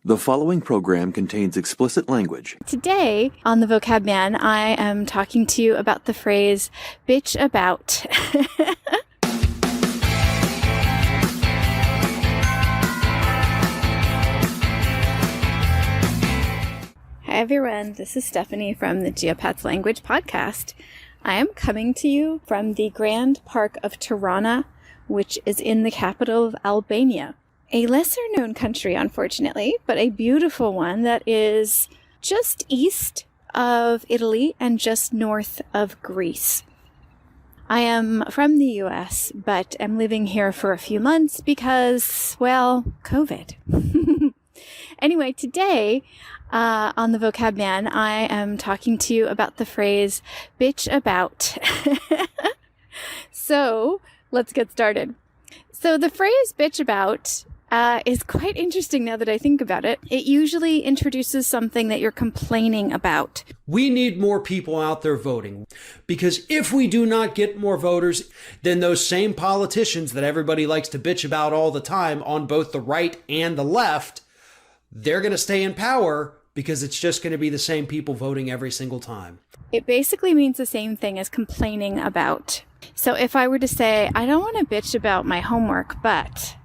The following program contains explicit language. Today on the Vocab Man, I am talking to you about the phrase bitch about. Hi everyone, this is Stephanie from the Geopats Language Podcast. I am coming to you from the Grand Park of Tirana, which is in the capital of Albania. A lesser-known country, unfortunately, but a beautiful one that is just east of Italy and just north of Greece. I am from the US, but am living here for a few months because, well, COVID. Anyway, today on the Vocab Man, I am talking to you about the phrase bitch about. So, let's get started. So the phrase bitch about is quite interesting now that I think about it. It usually introduces something that you're complaining about. We need more people out there voting, because if we do not get more voters, then those same politicians that everybody likes to bitch about all the time on both the right and the left, they're going to stay in power because it's just going to be the same people voting every single time. It basically means the same thing as complaining about. So if I were to say, I don't want to bitch about my homework, but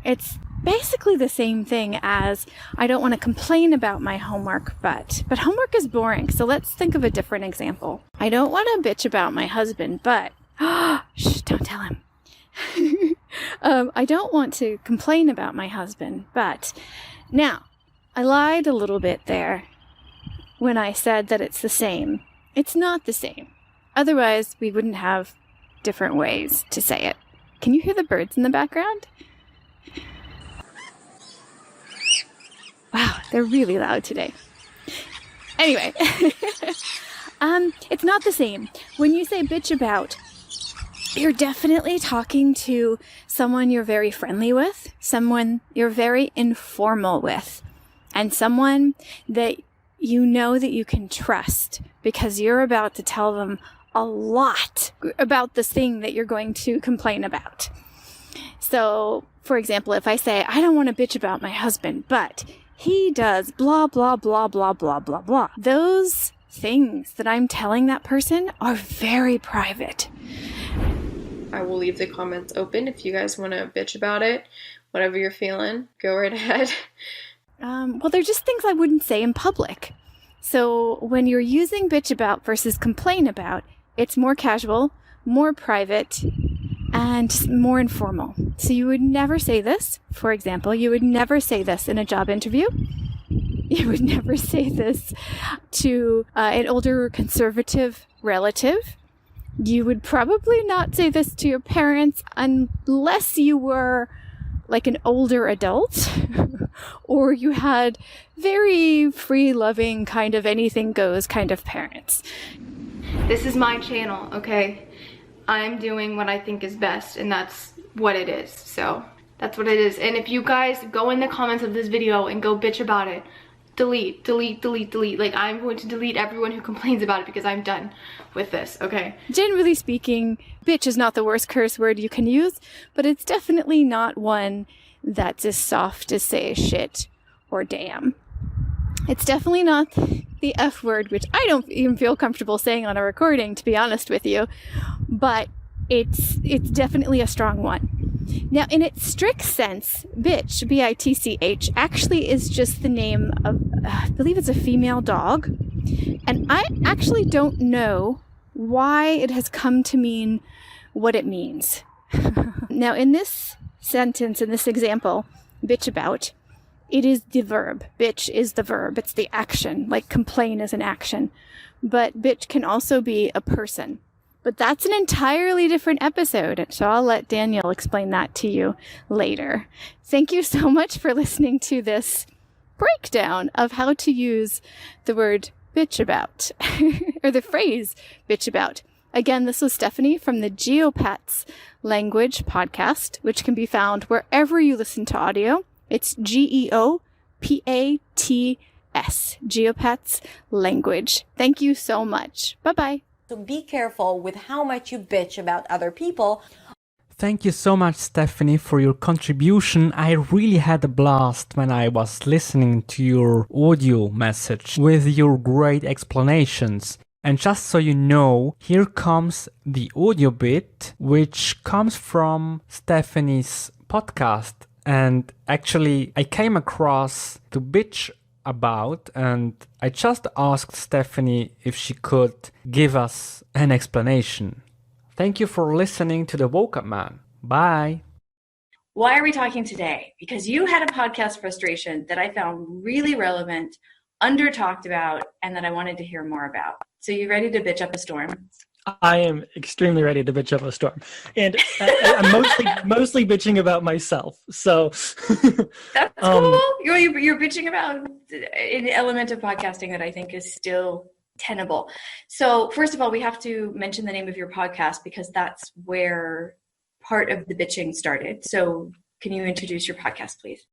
it's basically the same thing as I don't want to complain about my homework, but homework is boring. So let's think of a different example. I don't want to bitch about my husband, but shh, don't tell him. I don't want to complain about my husband, but now I lied a little bit there when I said that it's the same. It's not the same. Otherwise, we wouldn't have different ways to say it. Can you hear the birds in the background? Wow, they're really loud today. Anyway, it's not the same. When you say bitch about, you're definitely talking to someone you're very friendly with, someone you're very informal with, and someone that you know that you can trust because you're about to tell them a lot about this thing that you're going to complain about. So, for example, if I say, I don't want to bitch about my husband, but he does blah, blah, blah, blah, blah, blah, blah. Those things that I'm telling that person are very private. I will leave the comments open if you guys want to bitch about it. Whatever you're feeling, go right ahead. Well, they're just things I wouldn't say in public. So when you're using bitch about versus complain about, it's more casual, more private, and more informal. So you would never say this. For example, you would never say this in a job interview. You would never say this to an older conservative relative. You would probably not say this to your parents unless you were like an older adult or you had very free-loving kind of anything goes kind of parents. This is my channel, okay? I'm doing what I think is best, and that's what it is. So that's what it is. And if you guys go in the comments of this video and go bitch about it, delete, delete, delete, delete. Like, I'm going to delete everyone who complains about it because I'm done with this, okay? Generally speaking, bitch is not the worst curse word you can use, but it's definitely not one that's as soft as, say, shit or damn. It's definitely not the F word, which I don't even feel comfortable saying on a recording, to be honest with you, but it's definitely a strong one. Now, in its strict sense, bitch, B-I-T-C-H, actually is just the name of, I believe it's a female dog, and I actually don't know why it has come to mean what it means. Now, in this sentence, in this example, bitch about, it is the verb. Bitch is the verb. It's the action, like complain is an action. But bitch can also be a person. But that's an entirely different episode, so I'll let Daniel explain that to you later. Thank you so much for listening to this breakdown of how to use the word bitch about, or the phrase bitch about. Again, this was Stephanie from the Geopats Language Podcast, which can be found wherever you listen to audio. It's Geopats, Geopats Language. Thank you so much. Bye-bye. So be careful with how much you bitch about other people. Thank you so much, Stephanie, for your contribution. I really had a blast when I was listening to your audio message with your great explanations. And just so you know, here comes the audio bit, which comes from Stephanie's podcast. And actually, I came across to bitch about, and I just asked Stephanie if she could give us an explanation. Thank you for listening to the Vocab Man. Bye. Why are we talking today? Because you had a podcast frustration that I found really relevant, under talked about, and that I wanted to hear more about. So you ready to bitch up a storm? I am extremely ready to bitch up a storm. And I'm mostly bitching about myself. So that's cool. You're bitching about an element of podcasting that I think is still tenable. So first of all, we have to mention the name of your podcast because that's where part of the bitching started. So can you introduce your podcast, please?